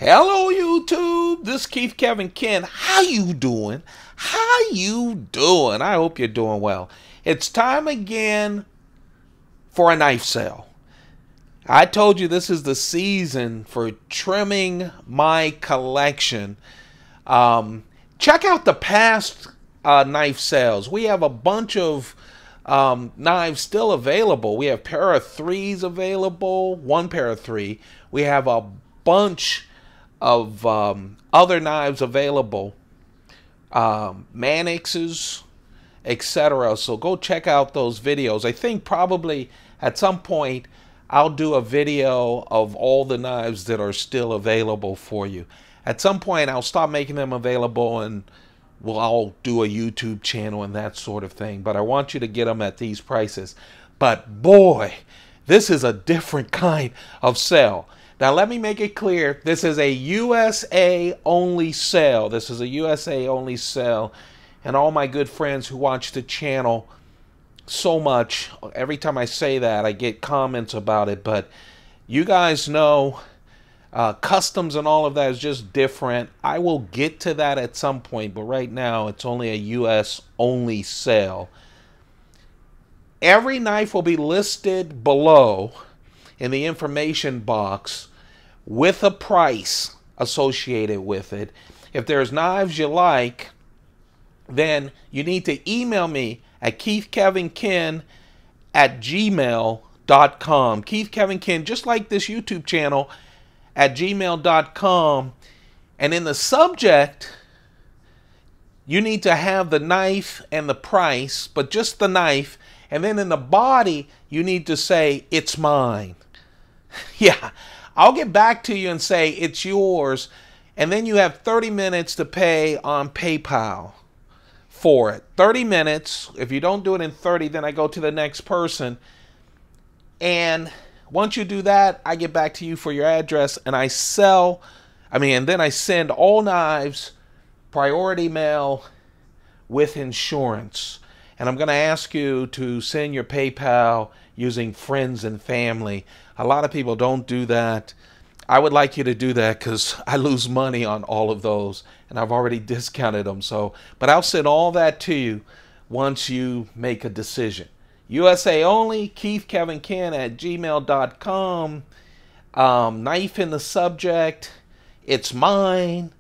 Hello YouTube, this is Keith Kevin Ken. How you doing? How you doing? I hope you're doing well. It's time again for a knife sale. I told you this is the season for trimming my collection. Check out the past knife sales. We have a bunch of knives still available. We have pair of threes available, one pair of three. We have a bunch of other knives available, Manixes, etc. So go check out those videos. I think probably at some point I'll do a video of all the knives that are still available for you. At some point I'll stop making them available and I'll do a YouTube channel and that sort of thing. But I want you to get them at these prices. But boy, this is a different kind of sale. Now let me make it clear, this is a USA only sale. This is a USA only sale. And all my good friends who watch the channel so much, every time I say that, I get comments about it. But you guys know, customs and all of that is just different. I will get to that at some point, but right now it's only a US only sale. Every knife will be listed below in the information box with a price associated with it. If there's knives you like, then you need to email me at keithkevinken@gmail.com. keithkevinken, just like this YouTube channel, at gmail.com. And in the subject, you need to have the knife and the price, but just the knife. And then in the body, you need to say, "It's mine." Yeah, I'll get back to you and say, "It's yours." And then you have 30 minutes to pay on PayPal for it. 30 minutes. If you don't do it in 30, then I go to the next person. And once you do that, I get back to you for your address and and then I send all knives priority mail with insurance. And I'm going to ask you to send your PayPal using friends and family. A lot of people don't do that. I would like you to do that because I lose money on all of those and I've already discounted them. But I'll send all that to you once you make a decision. USA only, keithkevinken@gmail.com. Knife in the subject, "It's mine."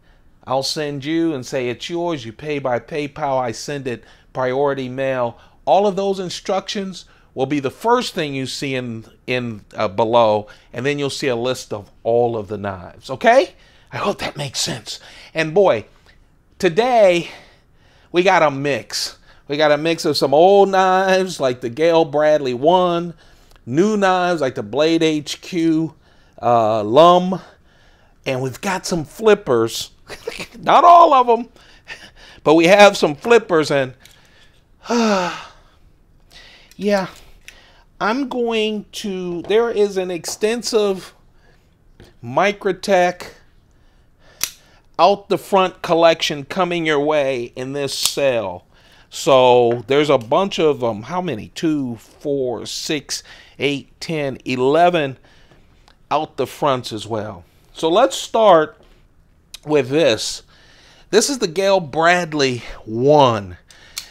I'll send you and say it's yours. You pay by PayPal. I send it priority mail. All of those instructions will be the first thing you see in below, and then you'll see a list of all of the knives. Okay? I hope that makes sense. And boy, today we got a mix. We got a mix of some old knives like the Gayle Bradley 1, new knives like the Blade HQ Lum, and we've got some flippers. Not all of them, but we have some flippers. And yeah, there is an extensive Microtech out the front collection coming your way in this sale. So there's a bunch of them. How many? 2, 4, 6, 8, 10, 11 out the fronts as well. So let's start with this. This is the Gayle Bradley 1.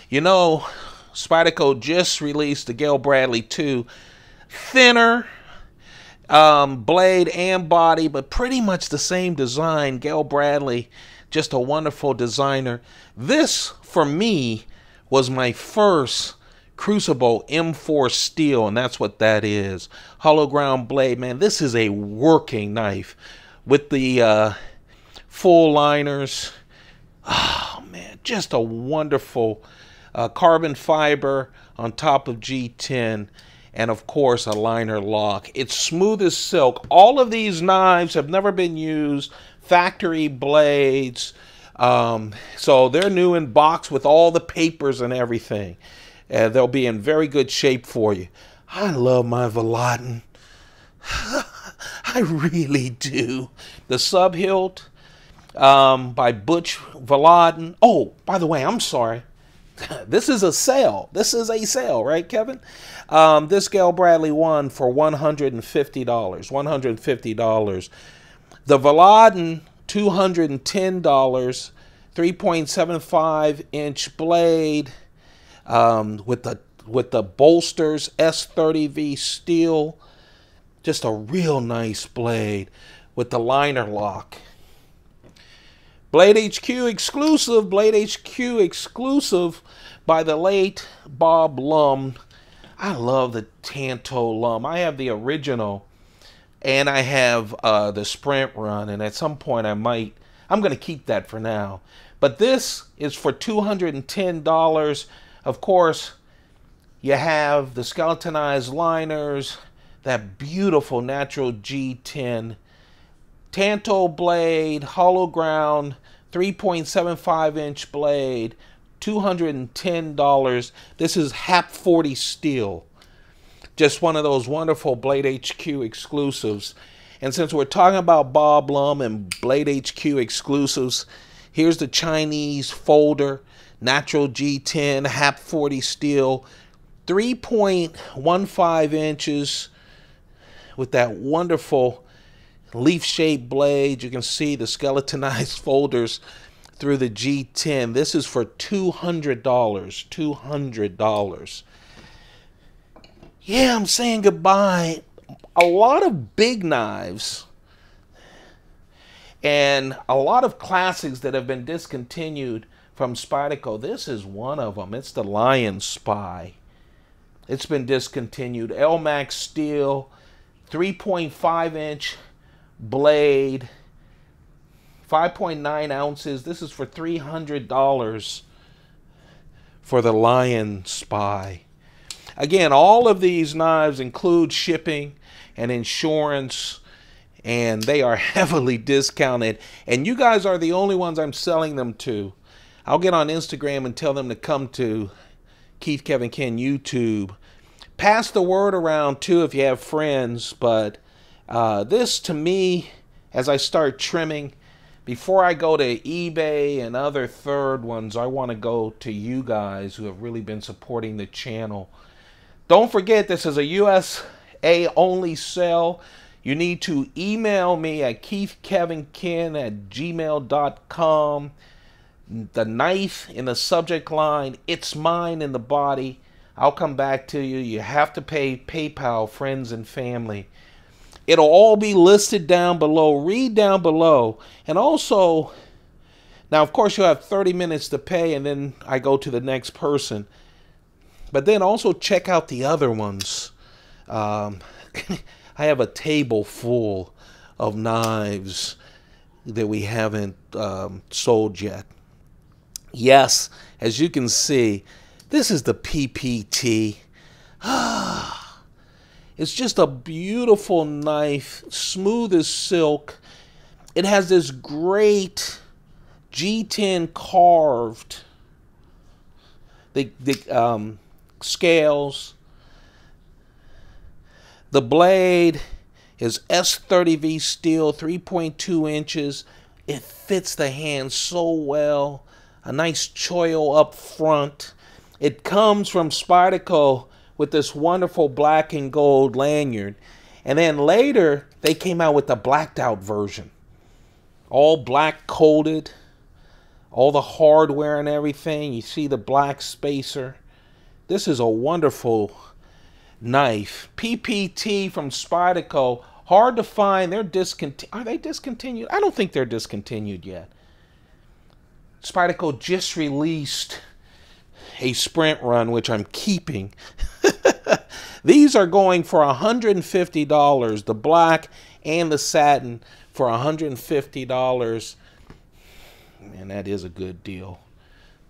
You know, Spyderco just released the Gayle Bradley 2. Thinner blade and body, but pretty much the same design. Gayle Bradley, just a wonderful designer. This, for me, was my first Crucible M4 steel, and that's what that is. Hollow ground blade, man. This is a working knife with the full liners. Oh, man, just a wonderful carbon fiber on top of G10, and of course a liner lock. It's smooth as silk. All of these knives have never been used. Factory blades. So they're new in box with all the papers and everything. They'll be in very good shape for you. I love my Vallotton. I really do. The Sub-Hilt by Butch Vallotton. Oh, by the way, I'm sorry. This is a sale. This is a sale, right, Kevin? This Gayle Bradley 1 for $150. $150. The Vallotton, $210, 3.75-inch blade with the bolsters, S30V steel. Just a real nice blade with the liner lock. Blade HQ exclusive by the late Bob Lum. I love the Tanto Lum. I have the original, and I have the Sprint Run, and at some point I'm going to keep that for now. But this is for $210. Of course, you have the skeletonized liners, that beautiful natural G10, Tanto blade, hollow ground, 3.75-inch blade, $210. This is HAP 40 steel. Just one of those wonderful Blade HQ exclusives. And since we're talking about Bob Lum and Blade HQ exclusives, here's the Chinese folder, natural G10, HAP 40 steel, 3.15 inches with that wonderful leaf-shaped blade. You can see the skeletonized folders through the G10. This is for $200. $200. Yeah, I'm saying goodbye. A lot of big knives and a lot of classics that have been discontinued from Spyderco. This is one of them. It's the LionSpy. It's been discontinued. Elmax steel, 3.5-inch blade, 5.9 ounces. This is for $300 for the LionSpy. Again, all of these knives include shipping and insurance, and they are heavily discounted. And you guys are the only ones I'm selling them to. I'll get on Instagram and tell them to come to Keith Kevin Ken YouTube. Pass the word around too if you have friends. But this to me, as I start trimming, before I go to eBay and other third ones, I want to go to you guys who have really been supporting the channel. Don't forget, this is a USA only sale. You need to email me at keithkevinken@gmail.com. The knife in the subject line, it's mine in the body. I'll come back to you. You have to pay PayPal, friends and family. It'll all be listed down below. Read down below. And also, now of course you'll have 30 minutes to pay and then I go to the next person. But then also check out the other ones. I have a table full of knives that we haven't sold yet. Yes, as you can see, this is the PPT. It's just a beautiful knife, smooth as silk. It has this great G10 carved scales. The blade is S30V steel, 3.2 inches. It fits the hand so well. A nice choil up front. It comes from Spyderco with this wonderful black and gold lanyard. And then later, they came out with the blacked out version. All black coated. All the hardware and everything. You see the black spacer. This is a wonderful knife. PPT from Spyderco. Hard to find. They're discontinued. Are they discontinued? I don't think they're discontinued yet. Spyderco just released a Sprint Run, which I'm keeping. These are going for $150. The black and the satin for $150. Man, that is a good deal.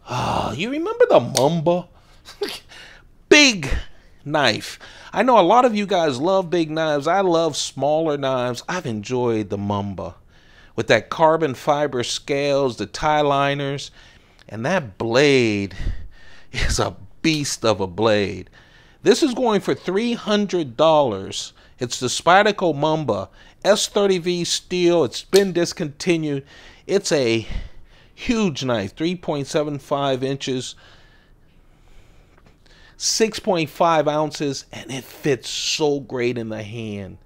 You remember the Mamba? Big knife. I know a lot of you guys love big knives. I love smaller knives. I've enjoyed the Mamba with that carbon fiber scales, the tie liners, and that blade is a beast of a blade. This is going for $300. It's the Spyderco Mamba S30V steel. It's been discontinued. It's a huge knife, 3.75 inches, 6.5 ounces, and it fits so great in the hand.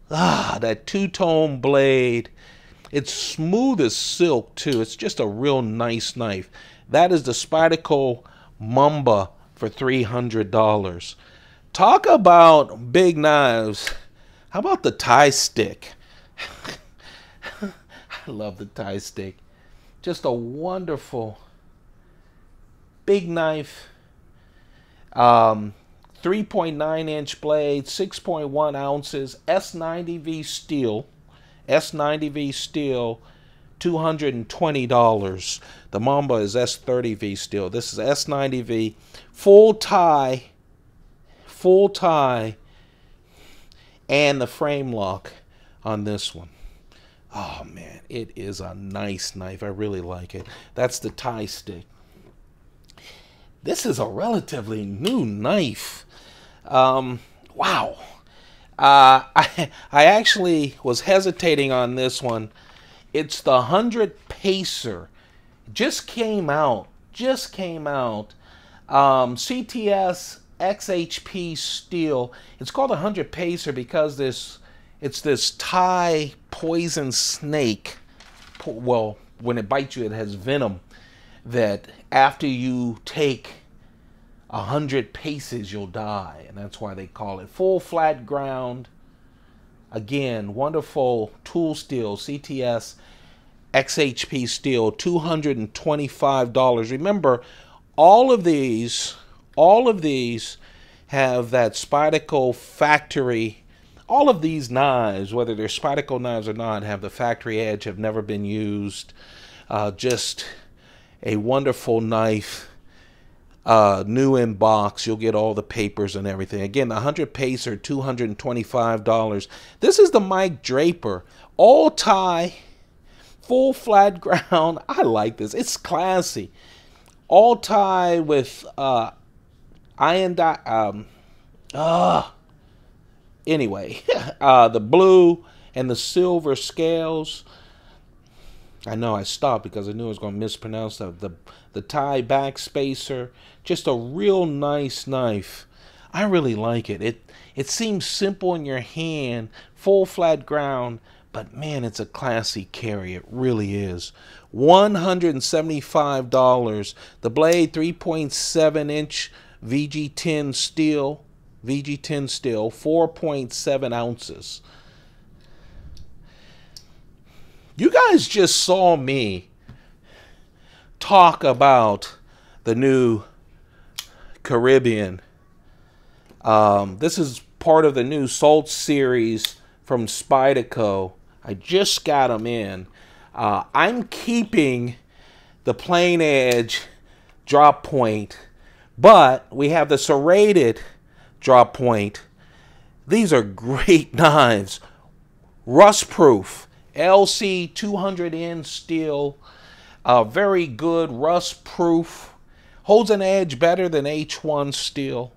That two-tone blade. It's smooth as silk, too. It's just a real nice knife. That is the Spyderco Mamba for $300. Talk about big knives. How about the Tighe stick? I love the Tighe stick. Just a wonderful big knife. 3.9-inch blade, 6.1 ounces, S90V steel. S90V steel, $220. The Mamba is S30V steel. This is S90V. Full tie, and the frame lock on this one. Oh man, it is a nice knife. I really like it. That's the Tighe stick. This is a relatively new knife. Wow. I actually was hesitating on this one. It's the 100 Pacer. Just came out. CTS-XHP steel. It's called a 100 Pacer because it's this Tighe poison snake. Well, when it bites you, it has venom that after you take 100 paces, you'll die. And that's why they call it. Full flat ground. Again, wonderful tool steel, CTS XHP steel, $225. Remember, all of these have that Spyderco factory. All of these knives, whether they're Spyderco knives or not, have the factory edge, have never been used. Just a wonderful knife. New in box. You'll get all the papers and everything. Again, the 100 Pacer, $225. This is the Mike Draper. All Tighe, full flat ground. I like this. It's classy. All Tighe with anyway, the blue and the silver scales. I know I stopped because I knew I was going to mispronounce the Tighe back spacer. Just a real nice knife. I really like it. It seems simple in your hand, full flat ground, but man, it's a classy carry. It really is. $175. The blade, 3.7-inch VG10 steel. VG10 steel, 4.7 ounces. You guys just saw me talk about the new Caribbean. This is part of the new Salt series from Spyderco. I just got them in. I'm keeping the plain edge drop point, but we have the serrated drop point. These are great knives. Rust proof. LC 200N steel. Very good, rust proof. Holds an edge better than H1 steel.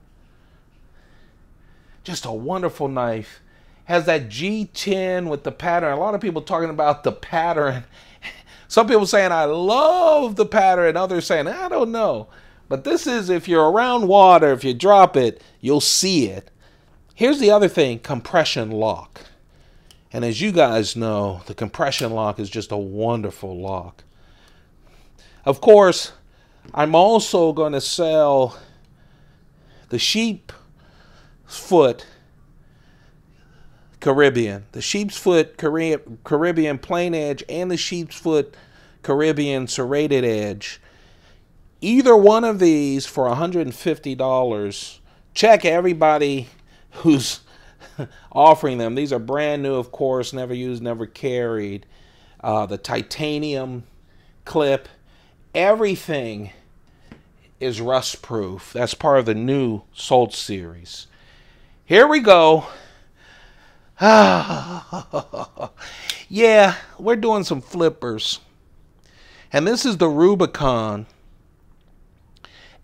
Just a wonderful knife. Has that G10 with the pattern. A lot of people talking about the pattern. Some people saying, I love the pattern. Others saying, I don't know. But this is, if you're around water, if you drop it, you'll see it. Here's the other thing, compression lock. And as you guys know, the compression lock is just a wonderful lock. Of course, I'm also going to sell the Sheepsfoot Caribbean. The Sheepsfoot Caribbean plain edge and the Sheepsfoot Caribbean serrated edge. Either one of these for $150. Check everybody who's offering them. These are brand new, of course, never used, never carried. The titanium clip, everything is rust proof. That's part of the new Salt series. Here we go. Yeah, we're doing some flippers. And this is the Rubicon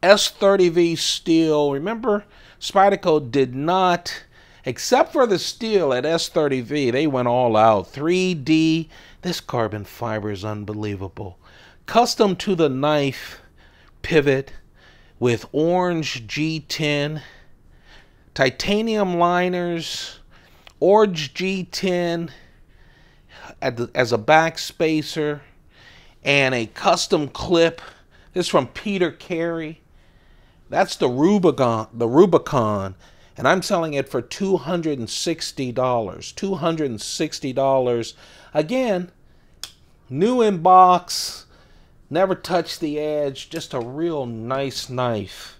S30V steel. Remember, Spyderco did not, except for the steel at S30V, they went all out. 3D. This carbon fiber is unbelievable. Custom to the knife pivot with orange G10. Titanium liners. Orange G10 as a back spacer, and a custom clip. This is from Peter Carey. That's the Rubicon, and I'm selling it for $260. $260. Again, new in box, never touched the edge, just a real nice knife.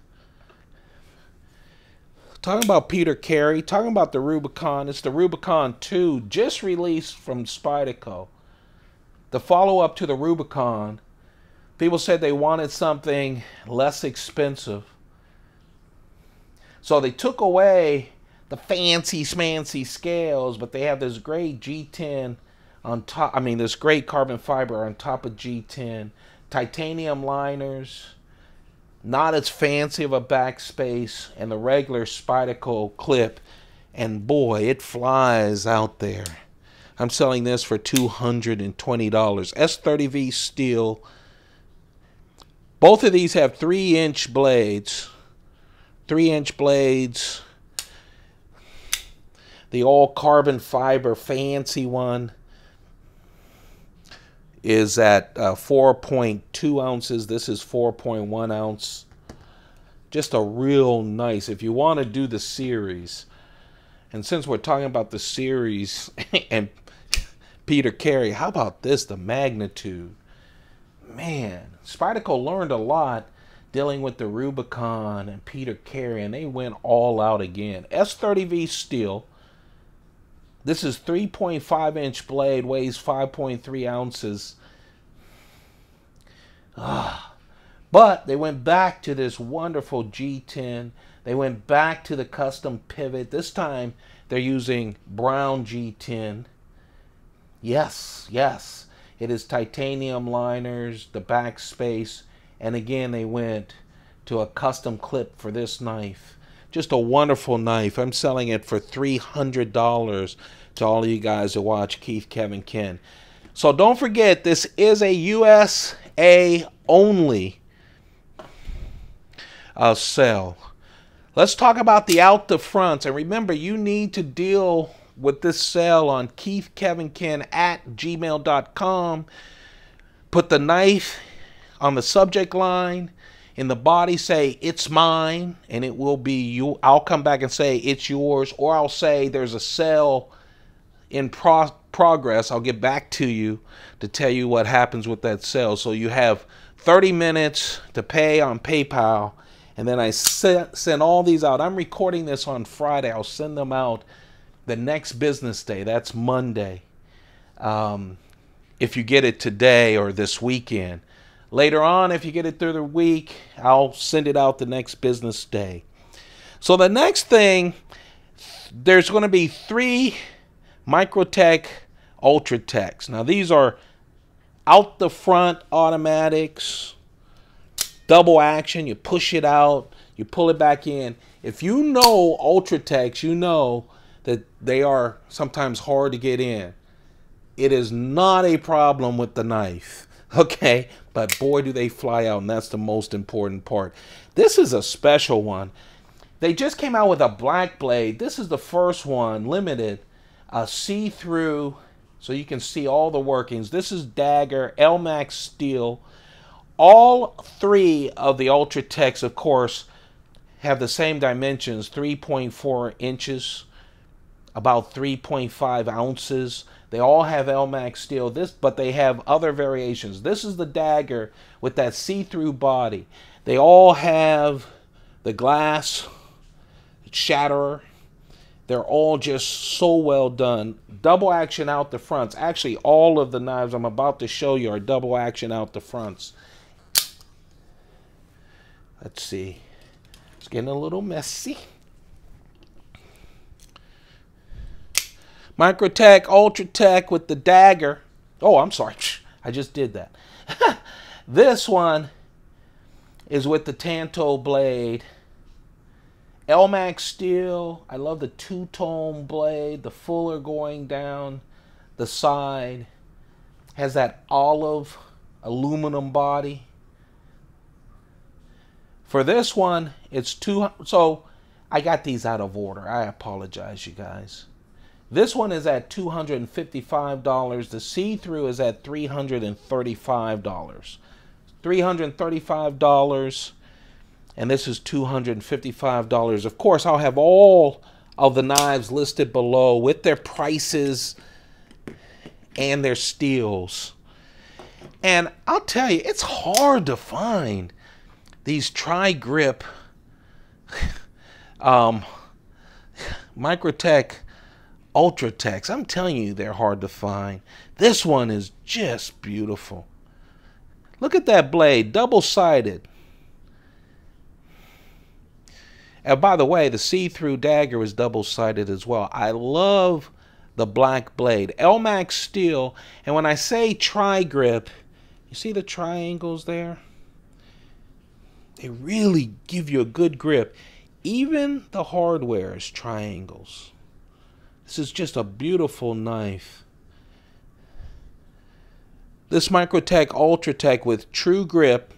Talking about Peter Carey, talking about the Rubicon, it's the Rubicon 2, just released from Spyderco. The follow-up to the Rubicon. People said they wanted something less expensive. So they took away the fancy smancy scales, but they have this great G10 on top. I mean, this great carbon fiber on top of G10. Titanium liners. Not as fancy of a backspace, and the regular Spyderco clip, and boy, it flies out there. I'm selling this for $220. S30V steel. Both of these have 3-inch blades. 3-inch blades. The all carbon fiber fancy one is at 4.2 ounces. This is 4.1 ounce. Just a real nice, if you want to do the series. And since we're talking about the series and Peter Carey, how about this, the magnitude? Man, Spyderco learned a lot dealing with the Rubicon and Peter Carey, and they went all out again. S30V steel. This is 3.5-inch blade, weighs 5.3 ounces. But they went back to this wonderful G10. They went back to the custom pivot. This time they're using brown G10. Yes, yes. It is titanium liners, the back space, and again they went to a custom clip for this knife. Just a wonderful knife. I'm selling it for $300 to all of you guys who watch Keith, Kevin, Ken. So don't forget, this is a USA only sale. Let's talk about the out the fronts. And remember, you need to deal with this sale on keithkevinken@gmail.com. Put the knife on the subject line. In the body, say, it's mine, and it will be you. I'll come back and say, it's yours, or I'll say there's a sale in progress. I'll get back to you to tell you what happens with that sale. So you have 30 minutes to pay on PayPal, and then I send all these out. I'm recording this on Friday. I'll send them out the next business day. That's Monday. If you get it today or this weekend. Later on, if you get it through the week, I'll send it out the next business day. So the next thing, there's going to be 3 Microtech Ultratex. Now these are out the front automatics, double action. You push it out, you pull it back in. If you know Ultratex, you know that they are sometimes hard to get in. It is not a problem with the knife. Okay, but boy do they fly out, and that's the most important part. This is a special one. They just came out with a black blade. This is the first one, limited, see-through, so you can see all the workings. This is dagger, Elmax steel. All 3 of the Ultratex, of course, have the same dimensions, 3.4 inches, about 3.5 ounces. They all have Elmax steel, but they have other variations. This is the dagger with that see-through body. They all have the glass shatterer. They're all just so well done. Double action out the fronts. Actually, all of the knives I'm about to show you are double action out the fronts. Let's see. It's getting a little messy. Microtech Ultratech with the dagger. Oh, I'm sorry. I just did that. This one is with the Tanto blade. Elmax steel. I love the 2-tone blade. The fuller going down the side. Has that olive aluminum body. For this one, it's 200. So I got these out of order. I apologize, you guys. This one is at $255. The see-through is at $335. $335, and this is $255. Of course, I'll have all of the knives listed below with their prices and their steals. And I'll tell you, it's hard to find these tri-grip Microtech Ultratex. I'm telling you, they're hard to find. This one is just beautiful. Look at that blade, double-sided. And by the way, the see-through dagger is double-sided as well. I love the black blade. Elmax steel, and when I say tri-grip, you see the triangles there? They really give you a good grip. Even the hardware is triangles. This is just a beautiful knife. This Microtech Ultratech with true grip,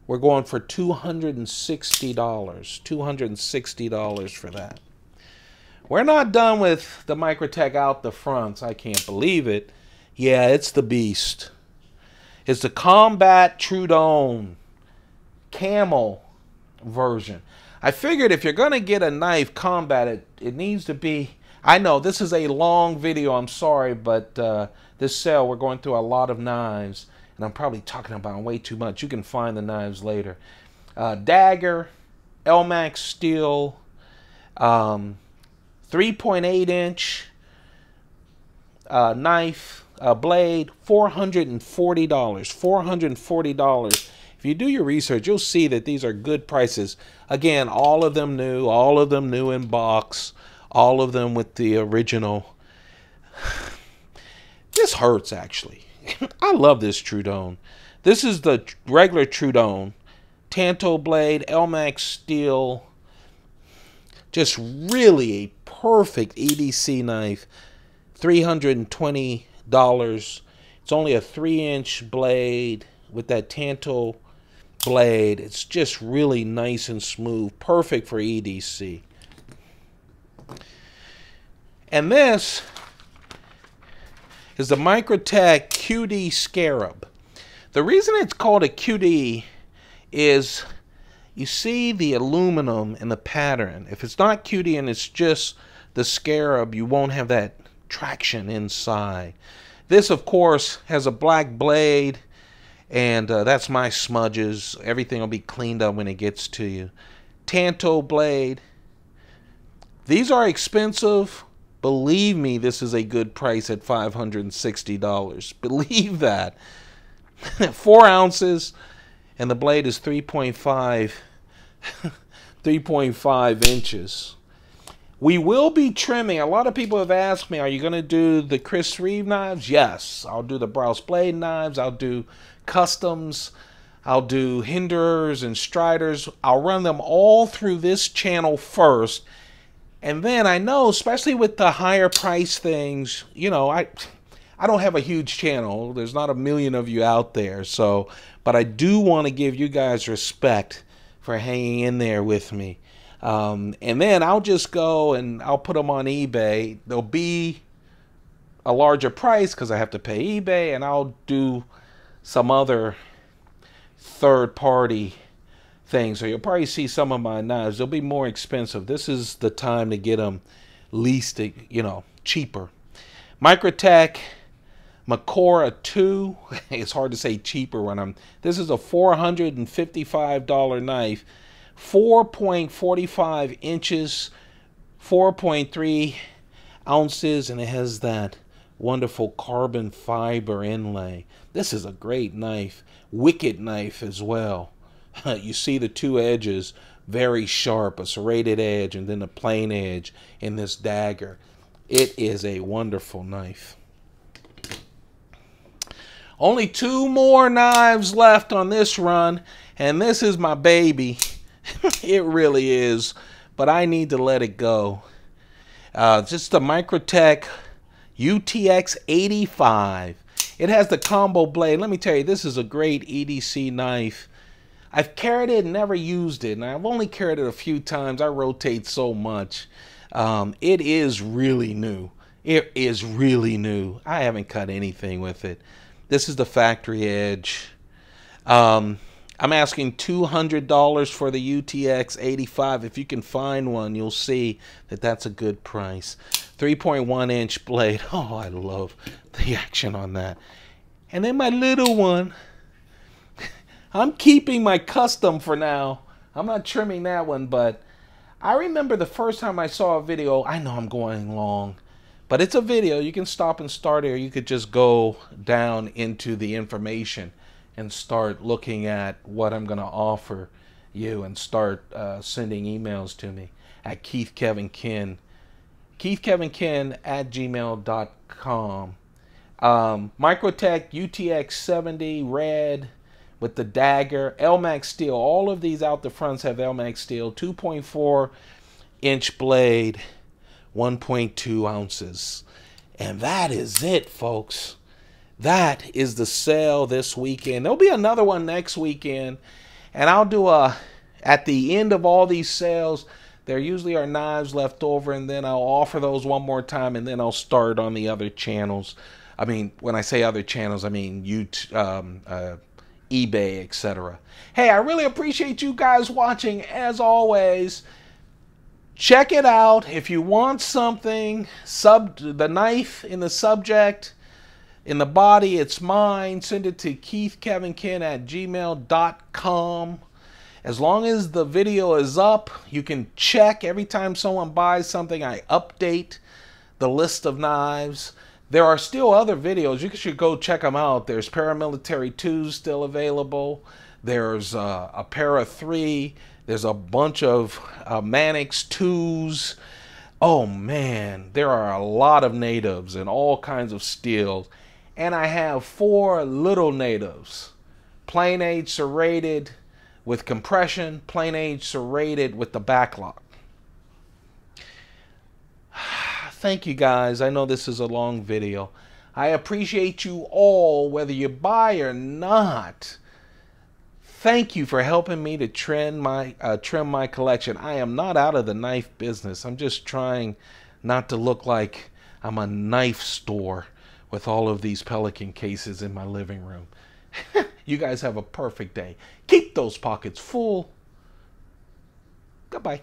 we're going for $260. $260 for that. We're not done with the Microtech out the fronts. I can't believe it. Yeah, it's the beast. It's the Combat Trudon camel version. I figured if you're going to get a knife combat, it needs to be... I know this is a long video, I'm sorry, but this sale, we're going through a lot of knives, and I'm probably talking about way too much. You can find the knives later. Dagger, Elmax steel, 3.8-inch knife, blade, $440. $440. If you do your research, you'll see that these are good prices. Again, all of them new in box, all of them with the original. This hurts, actually. I love this Trudon. This is the regular Trudon. Tanto blade, Elmax steel. Just really a perfect EDC knife. $320. It's only a 3-inch blade with that Tanto blade. It's just really nice and smooth. Perfect for EDC. And this is the Microtech QD Scarab. The reason it's called a QD is you see the aluminum in the pattern. If it's not QD and it's just the Scarab, you won't have that traction inside. This, of course, has a black blade, and that's my smudges. Everything will be cleaned up when it gets to you. Tanto blade. These are expensive. Believe me, this is a good price at $560. Believe that. 4 ounces, and the blade is 3.5 inches. We will be trimming. A lot of people have asked me, are you going to do the Chris Reeve knives? Yes. I'll do the Browse blade knives. I'll do customs. I'll do hinderers and striders. I'll run them all through this channel first. And then I know, especially with the higher price things, you know, I don't have a huge channel. There's not a million of you out there. So, but I do want to give you guys respect for hanging in there with me. And then I'll just go and I'll put them on eBay. They'll be a larger price because I have to pay eBay, and I'll do some other third-party things. So you'll probably see some of my knives. They'll be more expensive. This is the time to get them least, you know, cheaper. Microtech Mccory 2. It's hard to say cheaper when I'm... This is a $455 knife. 4.45 inches, 4.3 ounces, and it has that wonderful carbon fiber inlay. This is a great knife. Wicked knife as well. You see the two edges, very sharp, a serrated edge and then a plain edge in this dagger. It is a wonderful knife. Only 2 more knives left on this run, and this is my baby. It really is, but I need to let it go. Just the Microtech Utx 85. It has the combo blade. Let me tell you, this is a great EDC knife. I've carried it and never used it, and I've only carried it a few times. I rotate so much. It is really new. It is really new. I haven't cut anything with it. This is the factory edge. I'm asking $200 for the UTX 85. If you can find one, you'll see that that's a good price. 3.1 inch blade. Oh, I love the action on that. And then my little one. I'm keeping my custom for now. I'm not trimming that one, but I remember the first time I saw a video. I know I'm going long, but it's a video. You can stop and start it, or you could just go down into the information and start looking at what I'm going to offer you and start sending emails to me at KeithKevinKen, KeithKevinKen@gmail.com. Microtech UTX 70 red with the dagger, Elmax steel. All of these out the fronts have Elmax steel. 2.4 inch blade, 1.2 ounces. And that is it, folks. That is the sale this weekend. There'll be another one next weekend. And I'll do at the end of all these sales, there usually are knives left over, and then I'll offer those one more time, and then I'll start on the other channels. I mean, when I say other channels, I mean YouTube, eBay, etc. Hey, I really appreciate you guys watching. As always, check it out. If you want something, the knife in the subject, in the body, it's mine. Send it to KeithKevinKen@gmail.com. As long as the video is up, you can check. Every time someone buys something, I update the list of knives. There are still other videos. You should go check them out. There's paramilitary 2s still available. There's a para 3. There's a bunch of Mannix 2s. Oh man, there are a lot of natives and all kinds of steels. And I have 4 little natives. Plain age serrated with compression. Plain age serrated with the backlock. Thank you guys. I know this is a long video. I appreciate you all, whether you buy or not. Thank you for helping me to trim my collection. I am not out of the knife business. I'm just trying not to look like I'm a knife store with all of these Pelican cases in my living room. You guys have a perfect day. Keep those pockets full. Goodbye.